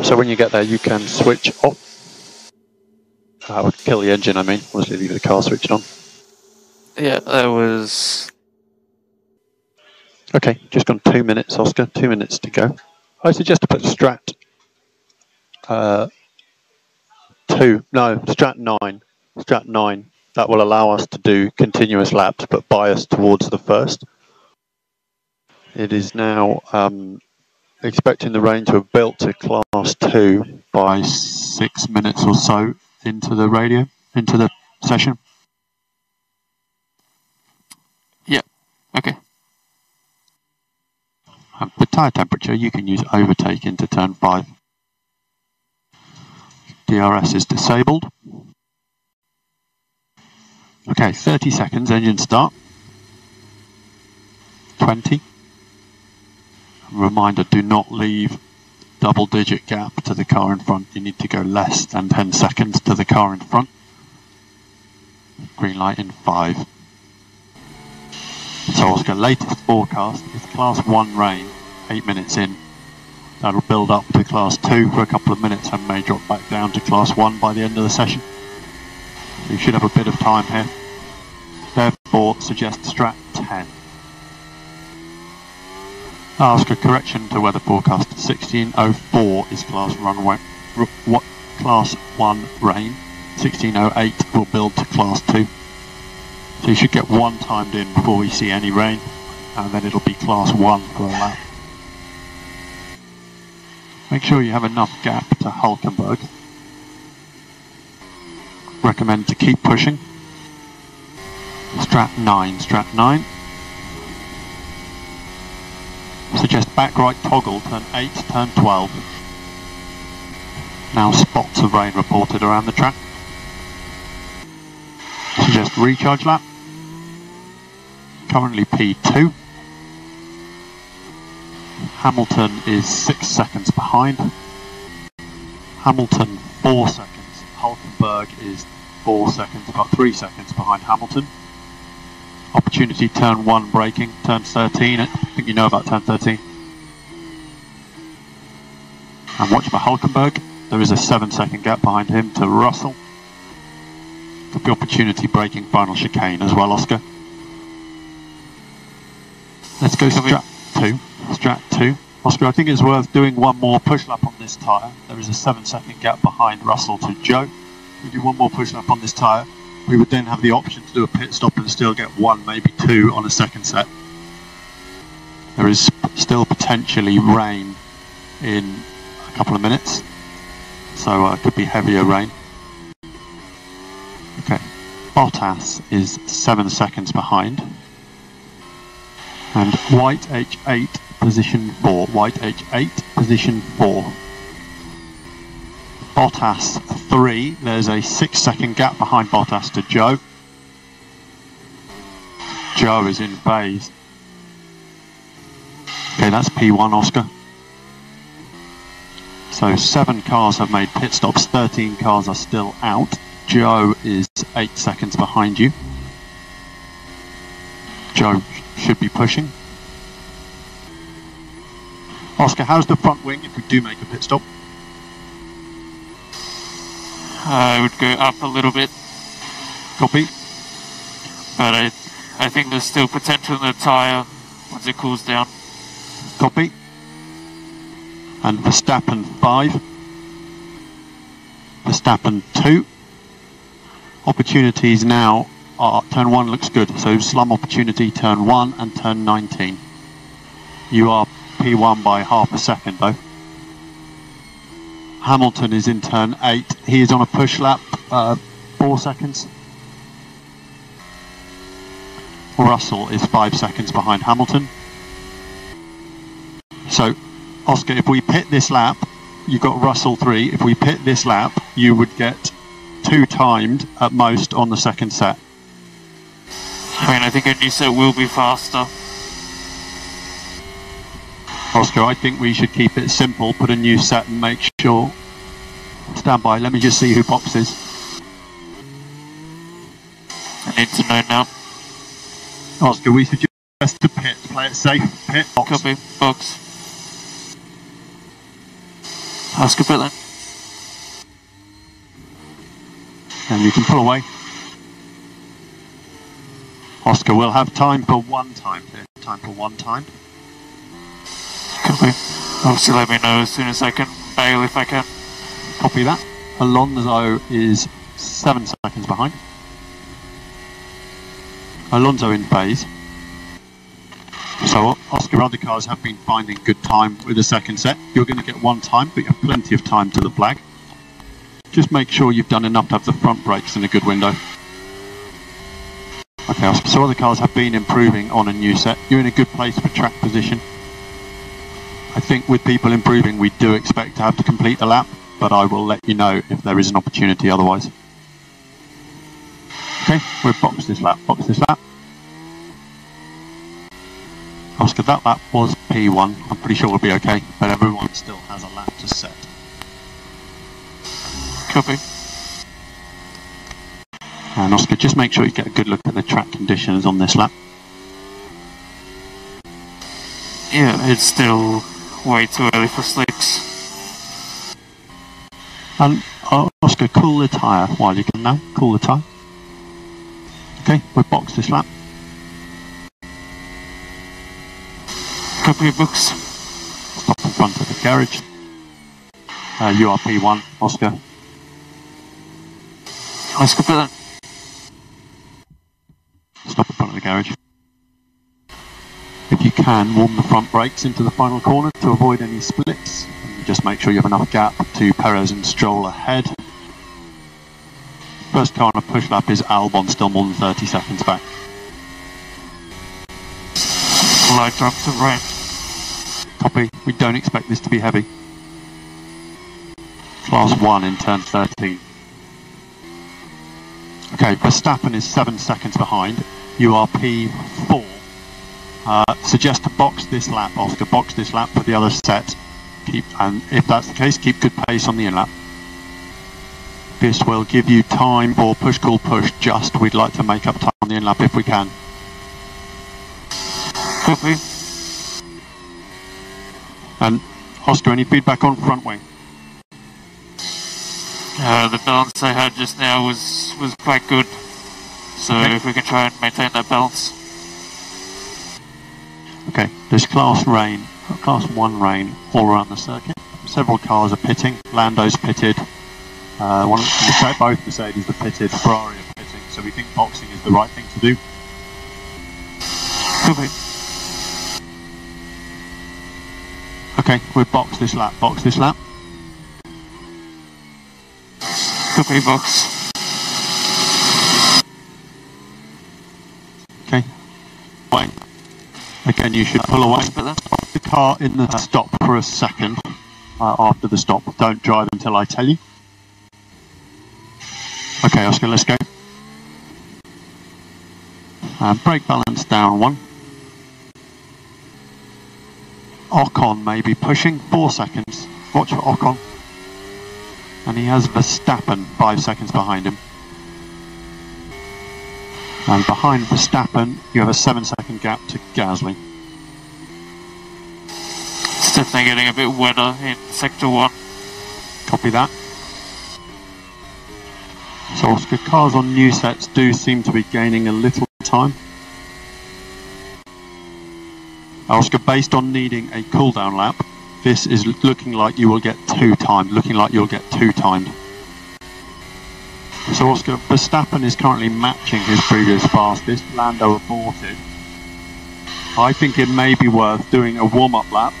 So when you get there, you can switch off. Kill the engine, I mean. Obviously leave the car switched on. Yeah, that was... Okay, just gone 2 minutes, Oscar. 2 minutes to go. I suggest to put Strat 9. Strat 9. That will allow us to do continuous laps, but bias towards the first. It is now expecting the rain to have built to class 2 by 6 minutes or so into the session. Yeah, okay. For tyre temperature, you can use overtake into turn 5. DRS is disabled. Okay, 30 seconds, engine start. 20. Reminder, do not leave double-digit gap to the car in front. You need to go less than 10 seconds to the car in front. Green light in 5. So Oscar, latest forecast is class 1 rain, 8 minutes in. That'll build up to class 2 for a couple of minutes and may drop back down to class 1 by the end of the session. You should have a bit of time here. Therefore, suggest Strat 10. Ask a correction to weather forecast. 1604 is class 1 rain. 1608 will build to class 2. So you should get 1 timed in before we see any rain, and then it'll be class 1 for a lap. Make sure you have enough gap to Hulkenberg. Recommend to keep pushing. Strat 9. Suggest back right toggle, turn 8, turn 12. Now spots of rain reported around the track. Suggest recharge lap. Currently P2. Hamilton is 6 seconds behind. Hamilton 4 seconds. Hulkenberg is 4 seconds, about 3 seconds behind Hamilton. Opportunity turn 1 braking, turn 13. I think you know about turn 13. And watch for Hulkenberg. There is a 7-second gap behind him to Russell. The opportunity braking final chicane as well, Oscar. Let's go Strat 2. Strat 2. Oscar, I think it's worth doing one more push lap on this tyre. There is a 7-second gap behind Russell to Joe. If we do one more push lap on this tyre, we would then have the option to do a pit stop and still get 1, maybe 2 on a second set. There is still potentially rain in a couple of minutes, so it could be heavier rain. Okay, Bottas is 7 seconds behind, and White H8 position 4. White H8 position 4. Bottas 3. There's a 6-second gap behind Bottas to Joe. Joe is in phase. Okay, that's P1, Oscar. So 7 cars have made pit stops, 13 cars are still out. Joe is 8 seconds behind you. Joe should be pushing. Oscar, how's the front wing if we do make a pit stop? I would go up a little bit. Copy. But I think there's still potential in the tyre once it cools down. Copy. And Verstappen 5. Verstappen 2. Opportunities now are turn 1 looks good, so slum opportunity turn 1 and turn 19. You are P1 by half a second though. Hamilton is in turn 8. He is on a push lap, 4 seconds. Russell is 5 seconds behind Hamilton. So, Oscar, if we pit this lap, you've got Russell 3. If we pit this lap, you would get 2 timed at most on the second set. I mean, I think a new set will be faster. Oscar, I think we should keep it simple, put a new set and make sure. Stand by, let me just see who boxes. I need to know now. Oscar, we suggest to pit, play it safe, pit, box. Copy, box. Oscar bit then. And you can pull away. Oscar will have time for one time. Time for one time. Copy. Obviously let me know as soon as I can bail if I can. Copy that. Alonso is 7 seconds behind. Alonso in phase. So Oscar, other cars have been finding good time with the second set. You're going to get one time, but you have plenty of time to the flag. Just make sure you've done enough to have the front brakes in a good window. Okay, Oscar, so other cars have been improving on a new set. You're in a good place for track position. I think with people improving, we do expect to have to complete the lap, but I will let you know if there is an opportunity otherwise. Okay, we'll box this lap, Oscar, that lap was P1. I'm pretty sure we'll be okay, but everyone still has a lap to set. Copy. And Oscar, just make sure you get a good look at the track conditions on this lap. Yeah, it's still way too early for slicks. And Oscar, cool the tyre while you can now. Cool the tyre. Okay, we'll box this lap. Copy books. Stop in front of the garage. You are P1, Oscar. Oscar bit then. Stop in front of the garage. If you can, warm the front brakes into the final corner to avoid any splits. And just make sure you have enough gap to Perez and Stroll ahead. First car on a push lap is Albon, still more than 30 seconds back. Light drop to right. Copy. We don't expect this to be heavy. Class 1 in turn 13. Okay, Verstappen is 7 seconds behind. You are P4. Suggest to box this lap, Oscar. Box this lap for the other set. And if that's the case, keep good pace on the in lap. This will give you time for push, call, push, just. We'd like to make up time on the in lap if we can. Copy. And Oscar, any feedback on front wing? The balance I had just now was quite good. So okay. If we can try and maintain that balance. Okay, there's class 1 rain all around the circuit. Several cars are pitting. Lando's pitted. Both Mercedes are pitted. Ferrari are pitting. So we think boxing is the right thing to do. Copy. Okay, we'll box this lap. Box this lap. Copy box. Okay. Wait. Again, you should pull away. Stop the car in the stop for a second. After the stop, don't drive until I tell you. Okay, Oscar, let's go. Brake balance down 1. Ocon may be pushing 4 seconds. Watch for Ocon. And he has Verstappen 5 seconds behind him. And behind Verstappen, you have a 7-second gap to Gasly. It's definitely getting a bit wetter in Sector 1. Copy that. So Oscar, cars on new sets do seem to be gaining a little time. Oscar, based on needing a cool-down lap, this is looking like you will get 2 timed. So Oscar, Verstappen is currently matching his previous fastest. Lando aborted. I think it may be worth doing a warm-up lap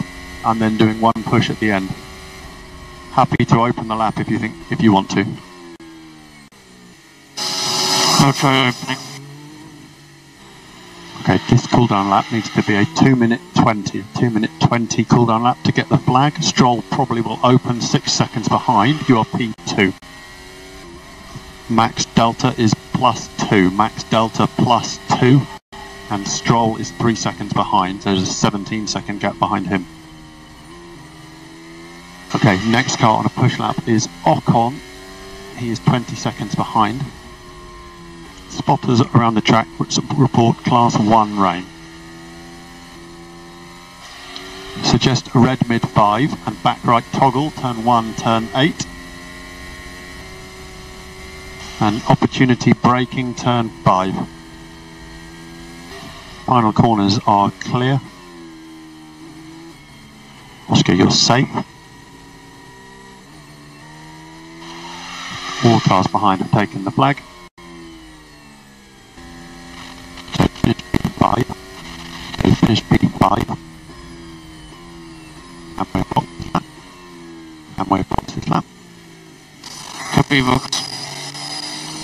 and then doing 1 push at the end. Happy to open the lap if you want to. I'll try opening. Okay, this cooldown lap needs to be a 2-minute 20. 2-minute 20 cooldown lap to get the flag. Stroll probably will open 6 seconds behind. You are P2. Max Delta is +2. Max Delta +2. And Stroll is 3 seconds behind. There's a 17-second gap behind him. Okay, next car on a push lap is Ocon. He is 20 seconds behind. Spotters around the track report class 1 rain. So suggest red mid 5 and back right toggle, turn 1, turn 8. And opportunity braking, turn 5. Final corners are clear. Oscar, you're safe. All cars behind have taken the flag. So finish P5. So finish P5. And we're box this lap. And we're box this lap. Copy box.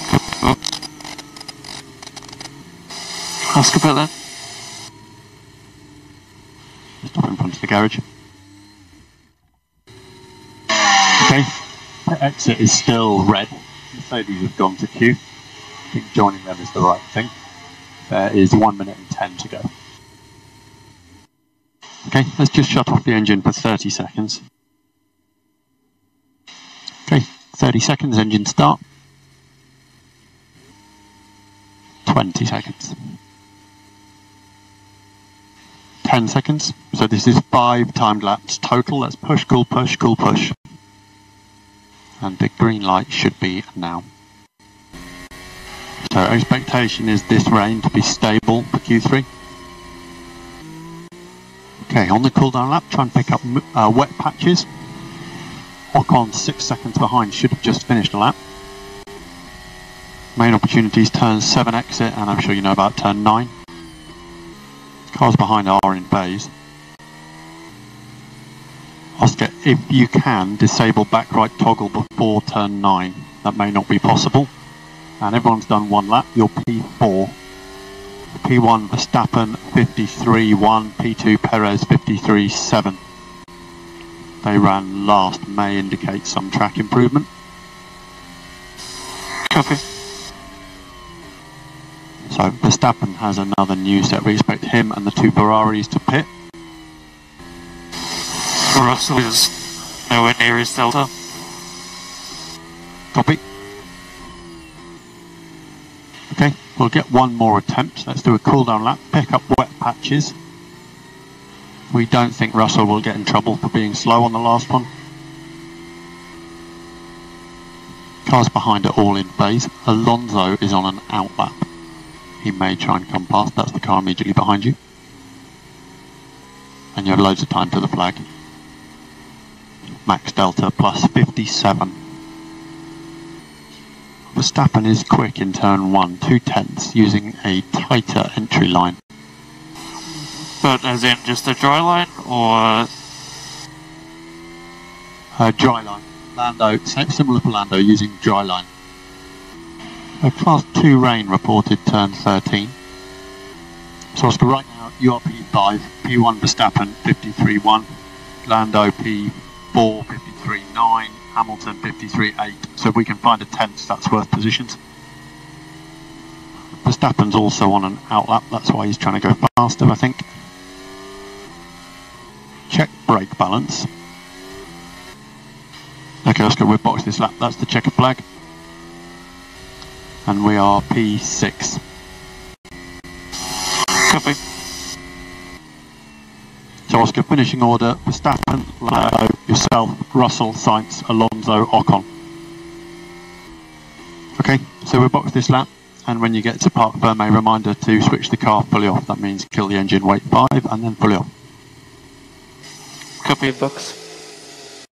Copy box. Ask about that. Stop in front of the garage. Okay, the exit is still red. Mercedes have gone to queue. I think joining them is the right thing. There is 1 minute and 10 to go. Okay, let's just shut off the engine for 30 seconds. Okay, 30 seconds, engine start. 20 seconds. 10 seconds. So this is 5 timed laps total. Let's push, cool, push, cool, push. And the green light should be now. So expectation is this rain to be stable for Q3. Okay, on the cool down lap, try and pick up wet patches. Ocon 6 seconds behind, should have just finished a lap. Main opportunities, turn 7 exit, and I'm sure you know about turn 9. Cars behind are in phase. Oscar, if you can, disable back right toggle before turn 9. That may not be possible. And everyone's done 1 lap, you're P4. P1 Verstappen 53.1, P2 Perez 53.7. They ran last, may indicate some track improvement. Copy. So Verstappen has another new set. We expect him and the 2 Ferraris to pit. Russell is nowhere near his delta. Copy. Okay, we'll get 1 more attempt. Let's do a cool down lap, pick up wet patches. We don't think Russell will get in trouble for being slow on the last one. Cars behind are all in phase. Alonso is on an out lap. He may try and come past. That's the car immediately behind you. And you have loads of time to the flag. Max delta plus 57. Verstappen is quick in turn 1, 2/10 using a tighter entry line. But as in just a dry line, or? Dry line. Lando, similar to Lando, using dry line. Class 2 rain reported turn 13. So Oscar, right now you are P5, P1 Verstappen 53.1, Lando P4 53.9, Hamilton 53.8. So if we can find a tenth, that's worth positions. Verstappen's also on an out lap, that's why he's trying to go faster, I think. Check brake balance. Okay, Oscar, we've boxed this lap, that's the checkered flag. And we are P6. Copy. So Oscar, finishing order, Verstappen, Lando, yourself, Russell, Sainz, Alonso, Ocon. Okay, so we'll box this lap, and when you get to Parc Fermé, reminder to switch the car fully off. That means kill the engine, wait 5, and then fully off. Copy box.